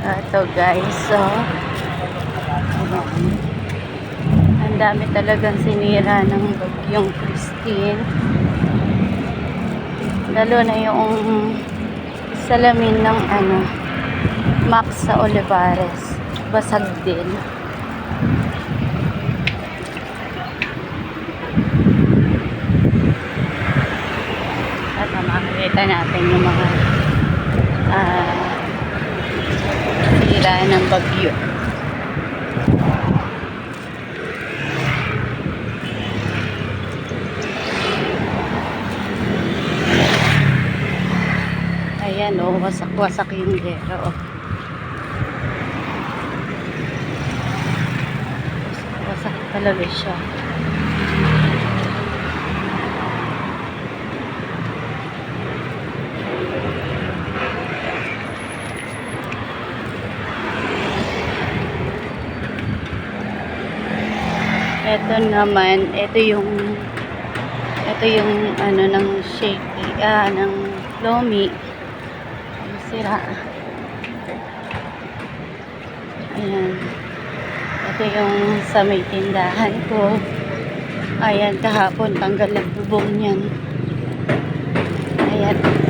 Ito guys, so ang dami talagang sinira ng bagyong Christine, lalo na yung salamin ng Max sa Olivares, basag din. At makikita natin yung mga sira ng bagyo. Ayan o, wasak-wasak yung gero. Wasak talaga siya. Ito naman, ito yung ng shaky, ng Lomi. Sira. Ayan. Ito yung sa may tindahan ko. Ayan, kahapon tanggal ang bubong niyan. Ayan.